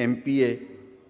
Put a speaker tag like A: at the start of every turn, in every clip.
A: MPA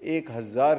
A: 1000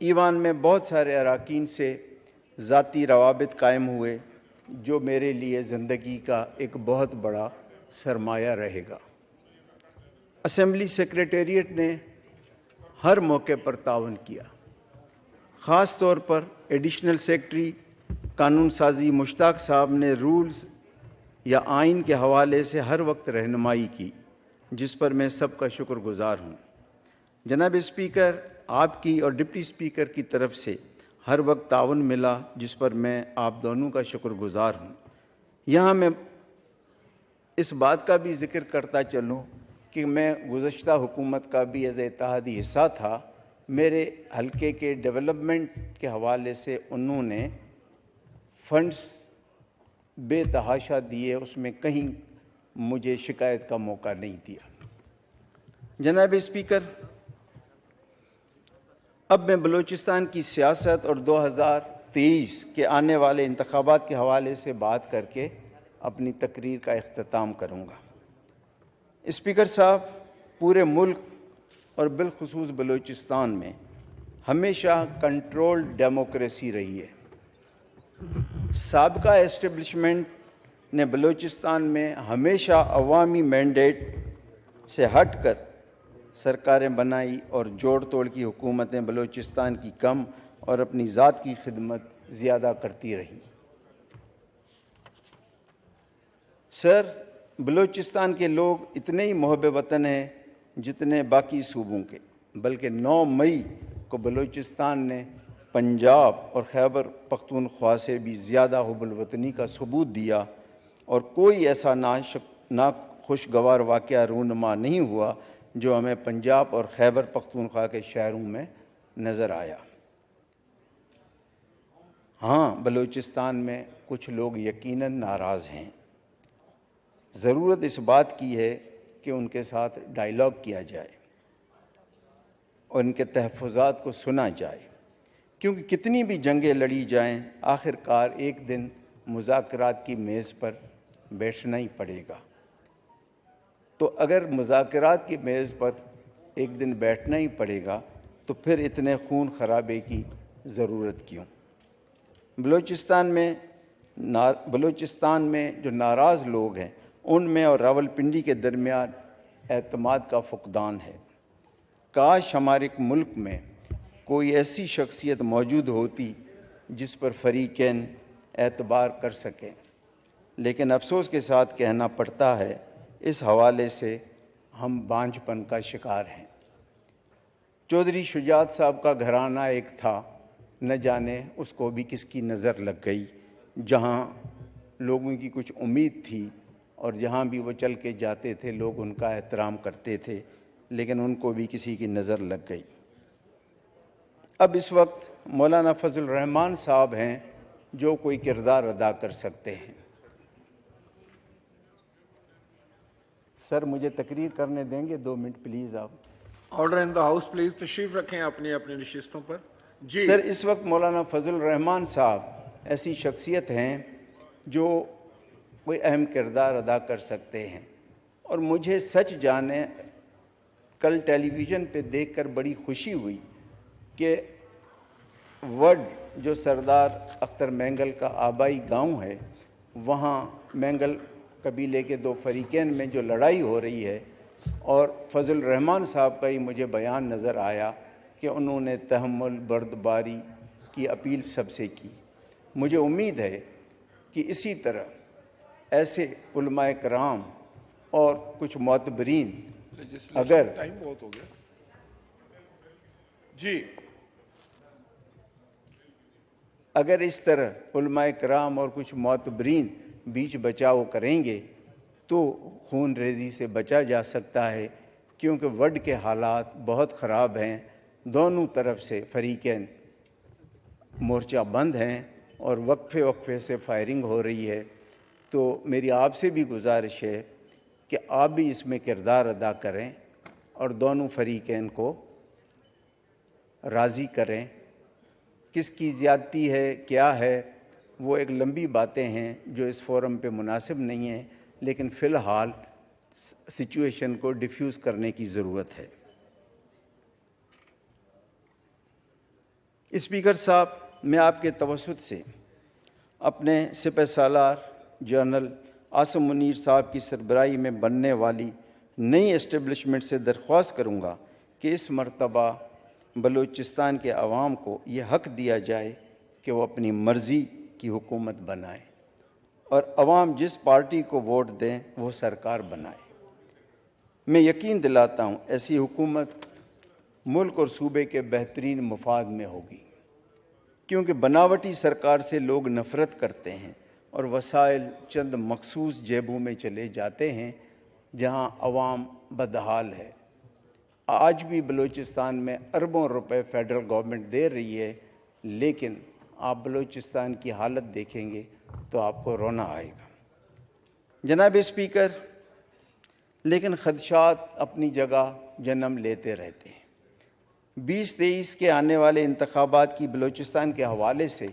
A: ایوان میں بہت سارے اراکین سے ذاتی روابط قائم ہوئے جو میرے لیے زندگی کا ایک بہت بڑا سرمایہ رہے گا۔ اسمبلی سیکریٹریٹ نے ہر موقع پر تعاون کیا، خاص طور پر ایڈیشنل سیکرٹری قانون سازی مشتاق صاحب نے رولز یا آئین کے حوالے سے ہر وقت رہنمائی کی، جس پر میں سب کا شکر گزار ہوں۔ جناب اسپیکر، آپ کی اور ڈپٹی اسپیکر کی طرف سے ہر وقت تعاون ملا، جس پر میں آپ دونوں کا شکر گزار ہوں۔ یہاں میں اس بات کا بھی ذکر کرتا چلوں کہ میں گزشتہ حکومت کا بھی ایز اتحادی حصہ تھا۔ میرے حلقے کے ڈیولپمنٹ کے حوالے سے انہوں نے فنڈز بے تحاشا دیے، اس میں کہیں مجھے شکایت کا موقع نہیں دیا۔ جناب اسپیکر، اب میں بلوچستان کی سیاست اور 2023 کے آنے والے انتخابات کے حوالے سے بات کر کے اپنی تقریر کا اختتام کروں گا۔ اسپیکر صاحب، پورے ملک اور بالخصوص بلوچستان میں ہمیشہ کنٹرول ڈیموکریسی رہی ہے۔ سابقہ اسٹیبلشمنٹ نے بلوچستان میں ہمیشہ عوامی مینڈیٹ سے ہٹ کر سرکاریں بنائی اور جوڑ توڑ کی حکومتیں بلوچستان کی کم اور اپنی ذات کی خدمت زیادہ کرتی رہیں۔ سر، بلوچستان کے لوگ اتنے ہی محب وطن ہیں جتنے باقی صوبوں کے، بلکہ 9 مئی کو بلوچستان نے پنجاب اور خیبر پختونخوا سے بھی زیادہ حب الوطنی کا ثبوت دیا، اور کوئی ایسا ناخوشگوار واقعہ رونما نہیں ہوا جو ہمیں پنجاب اور خیبر پختونخوا کے شہروں میں نظر آیا۔ ہاں، بلوچستان میں کچھ لوگ یقیناً ناراض ہیں۔ ضرورت اس بات کی ہے کہ ان کے ساتھ ڈائیلاگ کیا جائے اور ان کے تحفظات کو سنا جائے، کیونکہ کتنی بھی جنگیں لڑی جائیں، آخر کار ایک دن مذاکرات کی میز پر بیٹھنا ہی پڑے گا۔ تو اگر مذاکرات کی میز پر ایک دن بیٹھنا ہی پڑے گا تو پھر اتنے خون خرابے کی ضرورت کیوں؟ بلوچستان میں جو ناراض لوگ ہیں، ان میں اور راولپنڈی کے درمیان اعتماد کا فقدان ہے۔ کاش ہمارے ملک میں کوئی ایسی شخصیت موجود ہوتی جس پر فریقین اعتبار کر سکیں، لیکن افسوس کے ساتھ کہنا پڑتا ہے اس حوالے سے ہم بانجھ پن کا شکار ہیں۔ چودھری شجاعت صاحب کا گھرانہ ایک تھا، نہ جانے اس کو بھی کس کی نظر لگ گئی، جہاں لوگوں کی کچھ امید تھی اور جہاں بھی وہ چل کے جاتے تھے لوگ ان کا احترام کرتے تھے، لیکن ان کو بھی کسی کی نظر لگ گئی۔ اب اس وقت مولانا فضل الرحمان صاحب ہیں جو کوئی کردار ادا کر سکتے ہیں۔ سر، مجھے تقریر کرنے دیں گے 2 منٹ پلیز آپ؟
B: Order in the house please, تشریف رکھیں اپنی اپنی نشستوں پر۔ جی
A: سر، اس وقت مولانا فضل الرحمان صاحب ایسی شخصیت ہیں جو کوئی اہم کردار ادا کر سکتے ہیں، اور مجھے سچ جانے کل ٹیلی ویژن پہ دیکھ کر بڑی خوشی ہوئی کہ وڈ جو سردار اختر مینگل کا آبائی گاؤں ہے، وہاں مینگل قبیلے کے 2 فریقین میں جو لڑائی ہو رہی ہے، اور فضل الرحمان صاحب کا ہی مجھے بیان نظر آیا کہ انہوں نے تحمل بردباری کی اپیل سب سے کی۔ مجھے امید ہے کہ اسی طرح ایسے علماء کرام اور کچھ معتبرین اگر
B: ٹائم بہت ہو گیا جی
A: اگر اس طرح علماء کرام اور کچھ معتبرین بیچ بچاؤ کریں گے تو خون ریزی سے بچا جا سکتا ہے، کیونکہ وڈ کے حالات بہت خراب ہیں، دونوں طرف سے فریقین مورچہ بند ہیں اور وقفے وقفے سے فائرنگ ہو رہی ہے۔ تو میری آپ سے بھی گزارش ہے کہ آپ بھی اس میں کردار ادا کریں اور دونوں فریقین کو راضی کریں۔ کس کی زیادتی ہے، کیا ہے، وہ ایک لمبی باتیں ہیں جو اس فورم پہ مناسب نہیں ہیں، لیکن فی الحال سچویشن کو ڈیفیوز کرنے کی ضرورت ہے۔ اسپیکر صاحب، میں آپ کے توسط سے اپنے سپہ سالار جنرل عاصم منیر صاحب کی سربراہی میں بننے والی نئی اسٹیبلشمنٹ سے درخواست کروں گا کہ اس مرتبہ بلوچستان کے عوام کو یہ حق دیا جائے کہ وہ اپنی مرضی کی حکومت بنائیں اور عوام جس پارٹی کو ووٹ دیں وہ سرکار بنائے۔ میں یقین دلاتا ہوں ایسی حکومت ملک اور صوبے کے بہترین مفاد میں ہوگی، کیونکہ بناوٹی سرکار سے لوگ نفرت کرتے ہیں اور وسائل چند مخصوص جیبوں میں چلے جاتے ہیں جہاں عوام بدحال ہے۔ آج بھی بلوچستان میں اربوں روپے فیڈرل گورنمنٹ دے رہی ہے، لیکن آپ بلوچستان کی حالت دیکھیں گے تو آپ کو رونا آئے گا۔ جناب اسپیکر، لیکن خدشات اپنی جگہ جنم لیتے رہتے ہیں۔ 2023 کے آنے والے انتخابات کی بلوچستان کے حوالے سے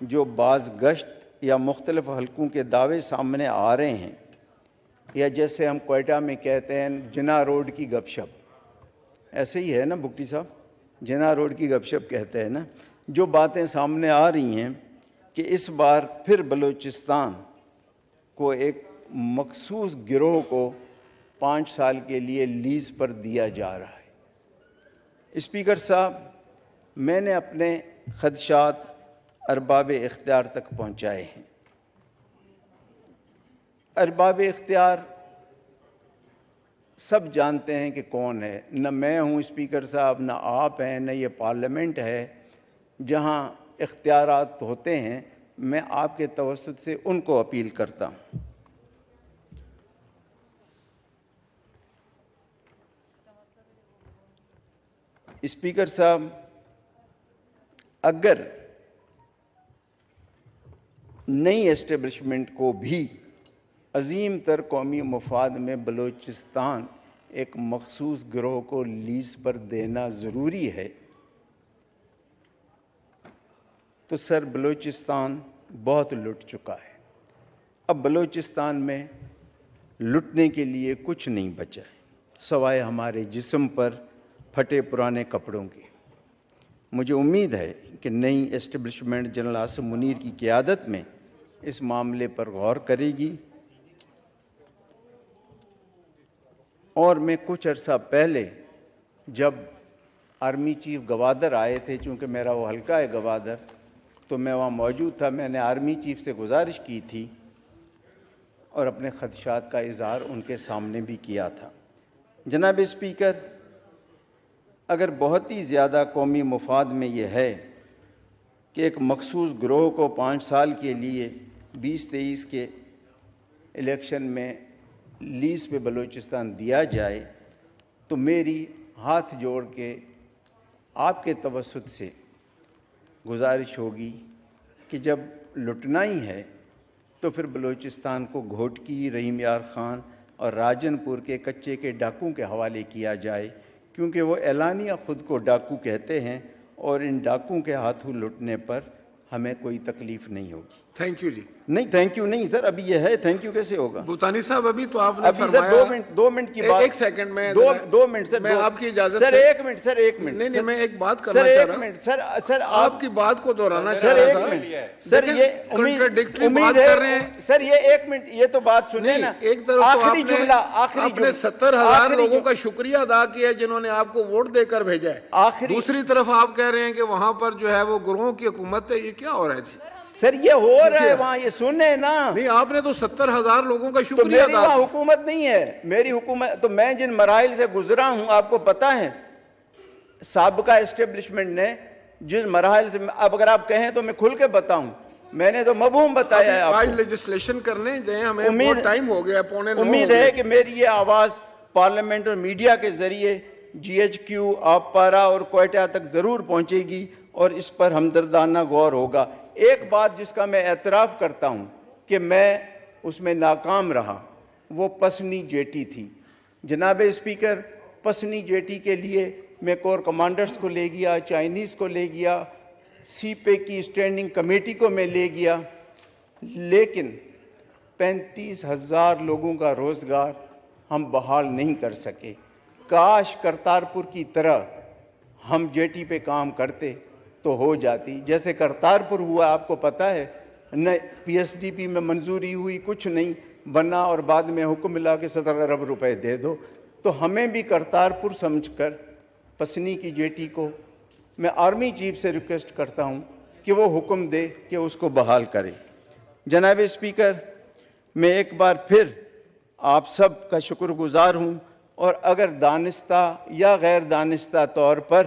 A: جو بعض گشت یا مختلف حلقوں کے دعوے سامنے آ رہے ہیں، یا جیسے ہم کوئٹہ میں کہتے ہیں جناح روڈ کی گپ شپ، ایسے ہی ہے نا بگٹی صاحب، جناح روڈ کی گپ شپ کہتے ہیں نا، جو باتیں سامنے آ رہی ہیں کہ اس بار پھر بلوچستان کو ایک مخصوص گروہ کو 5 سال کے لیے لیز پر دیا جا رہا ہے۔ اسپیکر صاحب، میں نے اپنے خدشات ارباب اختیار تک پہنچائے ہیں۔ ارباب اختیار سب جانتے ہیں کہ کون ہے، نہ میں ہوں اسپیکر صاحب، نہ آپ ہیں، نہ یہ پارلیمنٹ ہے جہاں اختیارات ہوتے ہیں۔ میں آپ کے توسط سے ان کو اپیل کرتا ہوں۔ اسپیکر صاحب، اگر نئی اسٹیبلشمنٹ کو بھی عظیم تر قومی مفاد میں بلوچستان ایک مخصوص گروہ کو لیز پر دینا ضروری ہے، تو سر بلوچستان بہت لٹ چکا ہے۔ اب بلوچستان میں لٹنے کے لیے کچھ نہیں بچا ہے سوائے ہمارے جسم پر پھٹے پرانے کپڑوں کے۔ مجھے امید ہے کہ نئی اسٹیبلشمنٹ جنرل عاصم منیر کی قیادت میں اس معاملے پر غور کرے گی، اور میں کچھ عرصہ پہلے جب آرمی چیف گوادر آئے تھے، چونکہ میرا وہ حلقہ ہے گوادر، تو میں وہاں موجود تھا، میں نے آرمی چیف سے گزارش کی تھی اور اپنے خدشات کا اظہار ان کے سامنے بھی کیا تھا۔ جناب اسپیکر، اگر بہت ہی زیادہ قومی مفاد میں یہ ہے کہ ایک مخصوص گروہ کو 5 سال کے لیے 2023 کے الیکشن میں لیز پہ بلوچستان دیا جائے، تو میری ہاتھ جوڑ کے آپ کے توسط سے گزارش ہوگی کہ جب لٹنا ہی ہے تو پھر بلوچستان کو گھوٹکی، رحیم یار خان اور راجن پور کے کچے کے ڈاکوں کے حوالے کیا جائے، کیونکہ وہ اعلانیہ خود کو ڈاکو کہتے ہیں، اور ان ڈاکوں کے ہاتھوں لٹنے پر ہمیں کوئی تکلیف نہیں ہوگی۔
B: تھینک یو جی۔
A: نہیں، تھینک یو نہیں سر، ابھی یہ ہے، تھینک یو کیسے ہوگا؟
B: بھوتانی صاحب، ابھی تو آپ نے
A: ابھی سر
B: فرمایا
A: 2 منٹ کی بات،
B: ایک سیکنڈ میں
A: 2 منٹ سر،
B: میں آپ کی اجازت
A: سر
B: سے
A: 1 منٹ سر، 1 منٹ
B: نہیں، میں ایک بات
A: سر،
B: کرنا چاہ
A: 1
B: رہا ہوں۔
A: منٹ سر،
B: آپ کی بات کو دہرانا چاہ
A: سر
B: رہا
A: 1
B: تھا۔
A: منٹ سر،
B: دیکھیں،
A: یہ
B: contradictory
A: امید
B: بات کر رہے
A: ہے
B: ہیں۔
A: سر، یہ 1 منٹ، یہ تو بات سنیں نا،
B: ایک طرف تو
A: آخری جملہ، آخری
B: آپ نے
A: جملہ
B: 70,000 لوگوں کا شکریہ ادا کیا ہے جنہوں نے آپ کو ووٹ دے کر بھیجا ہے،
A: آخری
B: دوسری طرف آپ کہہ رہے ہیں کہ وہاں پر جو ہے وہ گروہوں کی حکومت ہے۔ یہ کیا ہو رہا ہے جی؟
A: سر، یہ ہو رہا ہے وہاں، یہ سنیں نا۔
B: نہیں، آپ نے تو 70,000 لوگوں کا
A: تو
B: شکریہ
A: میری
B: ادا
A: وہاں
B: کیا۔
A: حکومت نہیں ہے، میری حکومت تو میں جن مراحل سے گزرا ہوں آپ کو پتہ ہے، سابقہ اسٹیبلشمنٹ نے جس مراحل سے، اب اگر آپ کہیں تو میں کھل کے بتاؤں، میں نے تو مبہوم بتایا ہے آپ
B: آج
A: کو۔
B: لیجسلیشن کرنے دیں، ہمیں بہت ٹائم ہو گیا، 8:45
A: امید ہے کہ میری یہ آواز پارلیمنٹ اور میڈیا کے ذریعے GHQ، آپ پارا اور کوئٹہ تک ضرور پہنچے گی اور اس پر ہمدردانہ غور ہوگا۔ ایک بات جس کا میں اعتراف کرتا ہوں کہ میں اس میں ناکام رہا، وہ پسنی جیٹی تھی۔ جناب اسپیکر، پسنی جیٹی کے لیے میں کور کمانڈرز کو لے گیا، چائنیز کو لے گیا، سی پے کی اسٹینڈنگ کمیٹی کو میں لے گیا، لیکن 35,000 لوگوں کا روزگار ہم بحال نہیں کر سکے۔ کاش کرتارپور کی طرح ہم جیٹی پہ کام کرتے تو ہو جاتی. جیسے کرتارپور ہوا, آپ کو پتہ ہے, نہ پی ایس ڈی پی میں منظوری ہوئی, کچھ نہیں بنا, اور بعد میں حکم ملا کہ 17 ارب روپے دے دو. تو ہمیں بھی کرتارپور سمجھ کر پسنی کی جیٹی کو میں آرمی چیف سے ریکویسٹ کرتا ہوں کہ وہ حکم دے کہ اس کو بحال کرے. جناب اسپیکر, میں ایک بار پھر آپ سب کا شکر گزار ہوں, اور اگر دانستہ یا غیر دانستہ طور پر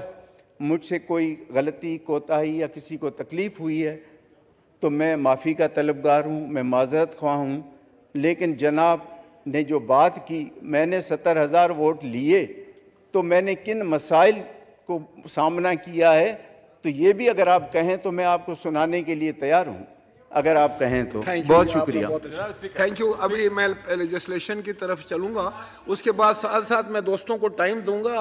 A: مجھ سے کوئی غلطی, کوتاہی یا کسی کو تکلیف ہوئی ہے تو میں معافی کا طلبگار ہوں, میں معذرت خواہ ہوں. لیکن جناب نے جو بات کی, میں نے 70,000 ووٹ لیے تو میں نے کن مسائل کو سامنا کیا ہے, تو یہ بھی اگر آپ کہیں تو میں آپ کو سنانے کے لیے تیار ہوں, اگر آپ کہیں تو. بہت شکریہ.
B: Thank you. ابھی میں لیجسلیشن کی طرف چلوں گا, اس کے بعد ساتھ ساتھ میں دوستوں کو ٹائم دوں گا.